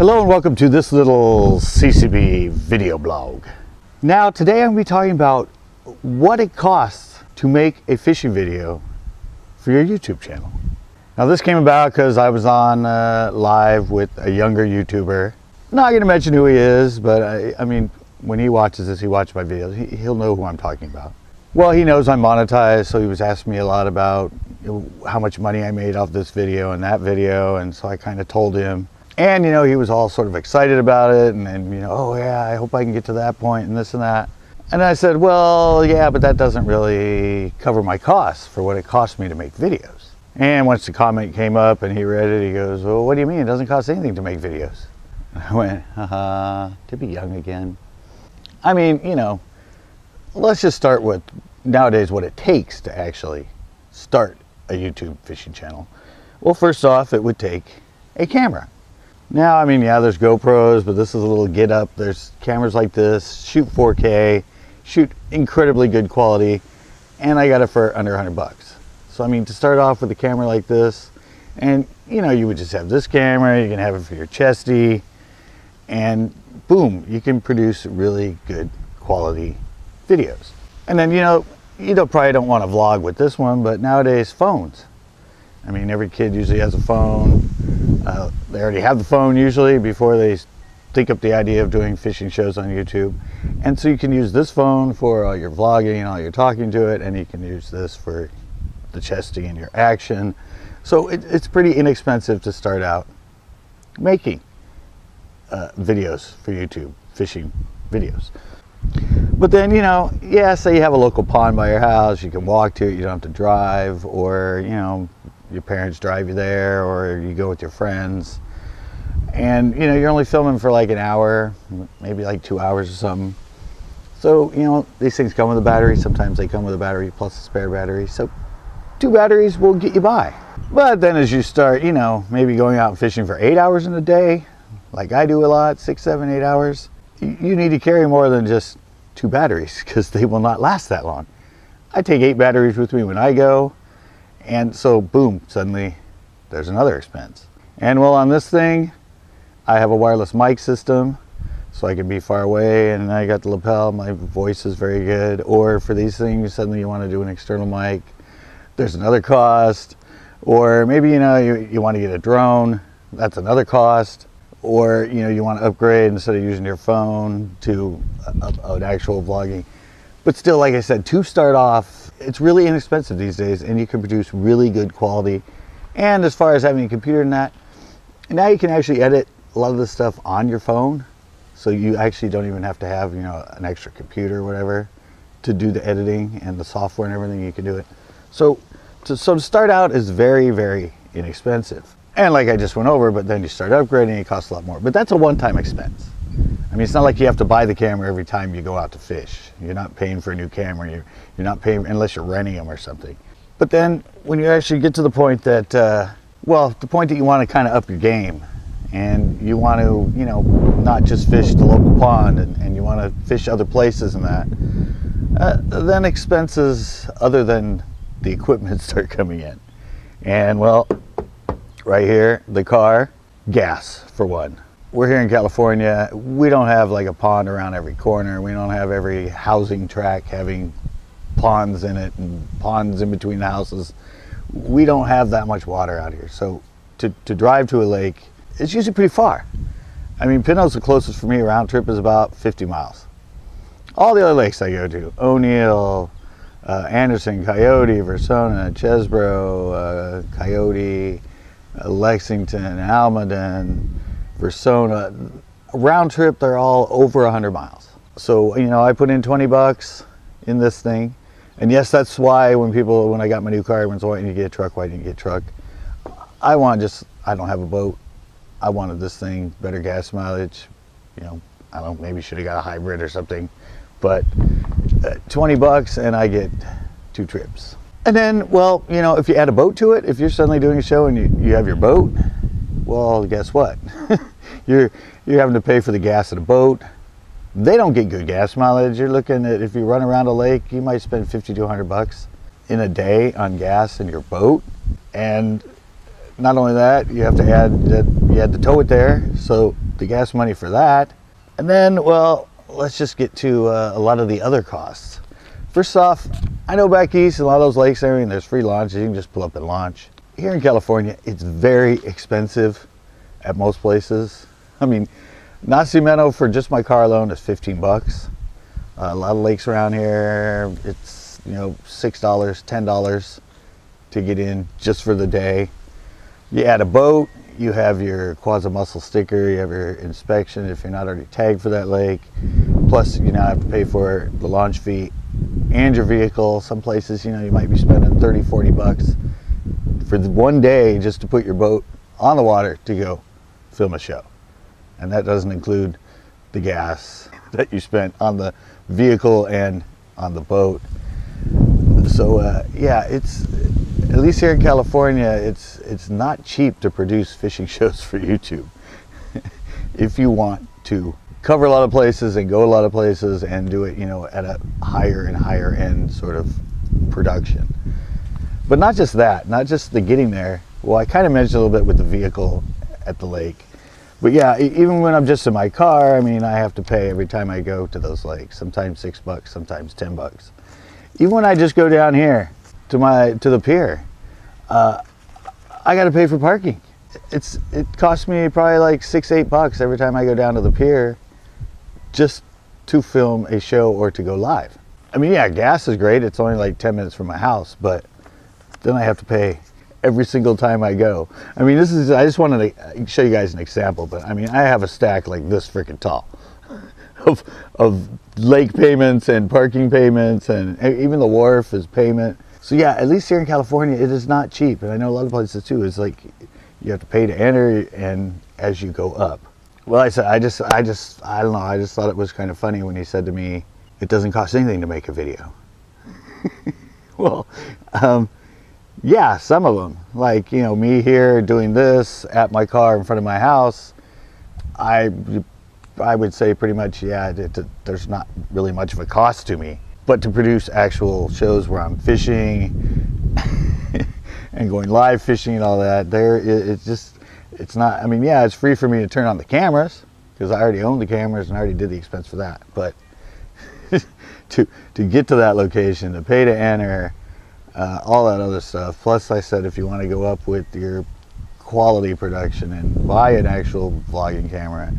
Hello and welcome to this little CCB video blog. Now today I'm going to be talking about what it costs to make a fishing video for your YouTube channel. Now this came about because I was on live with a younger YouTuber. Not going to mention who he is, but I mean when he watches this, he watches my videos, he'll know who I'm talking about. Well, he knows I'm monetized, so he was asking me a lot about how much money I made off this video and that video, and so I kind of told him. And, he was all sort of excited about it, and oh yeah, I hope I can get to that point and this and that. And I said, well, yeah, but that doesn't really cover my costs for what it costs me to make videos. And once the comment came up and he read it, he goes, well, what do you mean? It doesn't cost anything to make videos. And I went, to be young again. I mean, let's just start with nowadays what it takes to actually start a YouTube fishing channel. Well, first off, it would take a camera. Now, I mean, yeah, there's GoPros, but this is a little get up. There's cameras like this, shoot 4K, shoot incredibly good quality, and I got it for under 100 bucks. So, I mean, to start off with a camera like this, and, you would just have this camera, you can have it for your chesty, and boom, you can produce really good quality videos. And then, you probably don't want to vlog with this one, but nowadays, phones. I mean, every kid usually has a phone. They already have the phone usually before they think up the idea of doing fishing shows on YouTube. And so you can use this phone for all your vlogging and all your talking to it, and you can use this for the chesty and your action. So it's pretty inexpensive to start out making videos for YouTube, fishing videos. But then, yeah, say you have a local pond by your house, you can walk to it, you don't have to drive, or, your parents drive you there, or you go with your friends. And, you're only filming for like an hour, maybe like 2 hours or something. So, these things come with a battery. Sometimes they come with a battery plus a spare battery. So 2 batteries will get you by. But then as you start, maybe going out fishing for 8 hours in a day, like I do a lot, 6, 7, 8 hours, you need to carry more than just 2 batteries because they will not last that long. I take 8 batteries with me when I go, and so boom, suddenly there's another expense. And well, on this thing, I have a wireless mic system, so I can be far away, and I got the lapel, my voice is very good. Or for these things, suddenly you want to do an external mic, there's another cost. Or maybe, you want to get a drone, that's another cost. Or, you want to upgrade instead of using your phone to an actual vlogging. But still, like I said, to start off, it's really inexpensive these days, and you can produce really good quality. And as far as having a computer and that, now you can actually edit a lot of this stuff on your phone. So you actually don't even have to have, an extra computer or whatever to do the editing and the software and everything. You can do it. So to start out is very, very inexpensive. And like I just went over, but then you start upgrading, it costs a lot more. But that's a one-time expense. I mean, it's not like you have to buy the camera every time you go out to fish. You're not paying for a new camera. You're not paying unless you're renting them or something. But then when you actually get to the point that, the point that you want to kind of up your game, and you want to, not just fish the local pond, and you want to fish other places and that, then expenses other than the equipment start coming in. And well, right here, the car, gas for one. We're here in California. We don't have like a pond around every corner. We don't have every housing tract having ponds in it and ponds in between the houses. We don't have that much water out here. So to drive to a lake, it's usually pretty far. I mean, Pinot's the closest for me. Round trip is about 50 miles. All the other lakes I go to, O'Neill, Anderson, Coyote, Versona, Chesbro, Coyote, Lexington, Almaden, Versona, round trip, they're all over 100 miles. So, I put in 20 bucks in this thing. And yes, that's why when I got my new car, everyone's, why didn't you get a truck? Why didn't you get a truck? I don't have a boat. I wanted this thing, better gas mileage. I don't know, maybe should have got a hybrid or something. But 20 bucks and I get 2 trips. And then, well, if you add a boat to it, if you're suddenly doing a show and you have your boat, well, guess what? you're having to pay for the gas of the boat. They don't get good gas mileage. You're looking at, if you run around a lake, you might spend 50 to 100 bucks in a day on gas in your boat. And not only that, you have to add that you had to tow it there. So the gas money for that. And then, well, let's just get to a lot of the other costs. First off, I know back east, a lot of those lakes and everything, there's free launches. You can just pull up and launch. Here in California, it's very expensive at most places. I mean, Nacimiento for just my car alone is 15 bucks. A lot of lakes around here, it's, you know, $6, $10 to get in just for the day. You add a boat, you have your quasi-muscle sticker, you have your inspection if you're not already tagged for that lake. Plus, you now have to pay for the launch fee and your vehicle. Some places, you know, you might be spending 30, 40 bucks for the one day just to put your boat on the water to go film a show. And that doesn't include the gas that you spent on the vehicle and on the boat. So yeah, it's, at least here in California, it's not cheap to produce fishing shows for YouTube. If you want to cover a lot of places and go a lot of places and do it, you know, at a higher and higher end sort of production. But not just that, not just the getting there. Well, I kind of mentioned a little bit with the vehicle at the lake. But yeah, even when I'm just in my car, I mean, I have to pay every time I go to those lakes. Sometimes 6 bucks, sometimes 10 bucks. Even when I just go down here to the pier, I got to pay for parking. It costs me probably like 6, 8 bucks every time I go down to the pier just to film a show or to go live. I mean, yeah, gas is great. It's only like 10 minutes from my house, but then I have to pay every single time I go. I mean, this is, I just wanted to show you guys an example, but I mean, I have a stack like this freaking tall of lake payments and parking payments, and even the wharf is payment. So yeah, at least here in California, it is not cheap. And I know a lot of places too, it's like you have to pay to enter and as you go up. Well, I said, I don't know, I just thought it was kind of funny when he said to me, it doesn't cost anything to make a video. Well, yeah, some of them, like, you know, me here doing this at my car in front of my house, I would say pretty much, yeah, there's not really much of a cost to me. But to produce actual shows where I'm fishing and going live fishing and all that, it's not, I mean, yeah, it's free for me to turn on the cameras because I already own the cameras and I already did the expense for that. But to get to that location, to pay to enter, all that other stuff. Plus, I said, if you want to go up with your quality production and buy an actual vlogging camera,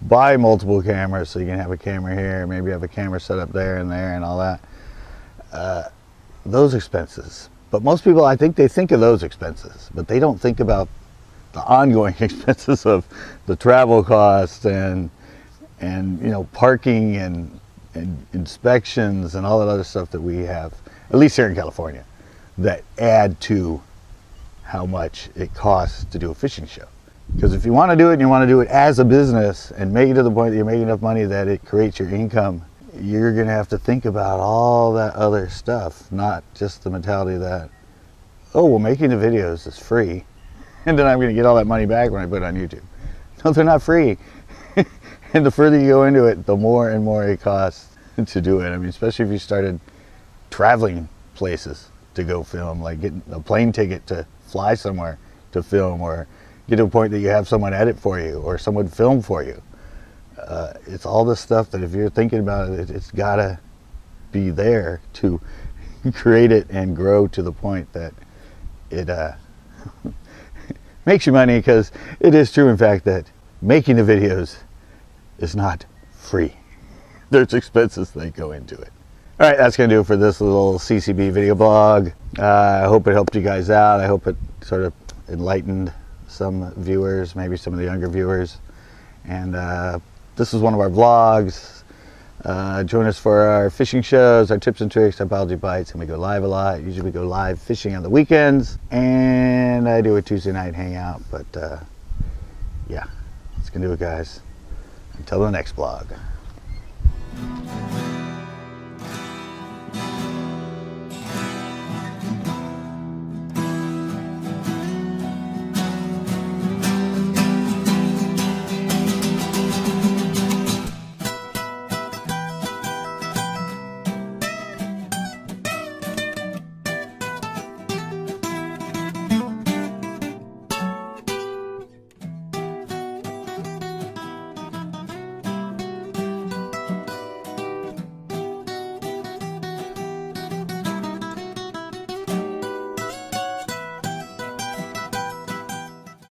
buy multiple cameras so you can have a camera here, maybe have a camera set up there and all that. Those expenses. But most people, I think they think of those expenses, but they don't think about the ongoing expenses of the travel costs and you know, parking and inspections and all that other stuff that we have, at least here in California, that add to how much it costs to do a fishing show. Because if you want to do it and you want to do it as a business and make it to the point that you're making enough money that it creates your income, you're going to have to think about all that other stuff, not just the mentality that, oh, well, making the videos is free and then I'm going to get all that money back when I put it on YouTube. No, they're not free. And the further you go into it, the more and more it costs to do it. I mean, especially if you started traveling places to go film, like getting a plane ticket to fly somewhere to film, or get to a point that you have someone edit for you or someone film for you. It's all this stuff that if you're thinking about it, it's gotta be there to create it and grow to the point that it makes you money, because it is true, in fact, that making the videos is not free. There's expenses that go into it. All right, that's gonna do it for this little CCB video blog. I hope it helped you guys out. I hope it sort of enlightened some viewers, maybe some of the younger viewers. And this is one of our vlogs. Join us for our fishing shows, our tips and tricks, our biology bites, and we go live a lot. Usually we go live fishing on the weekends, and I do a Tuesday night hangout. But yeah, that's gonna do it, guys. Until the next vlog.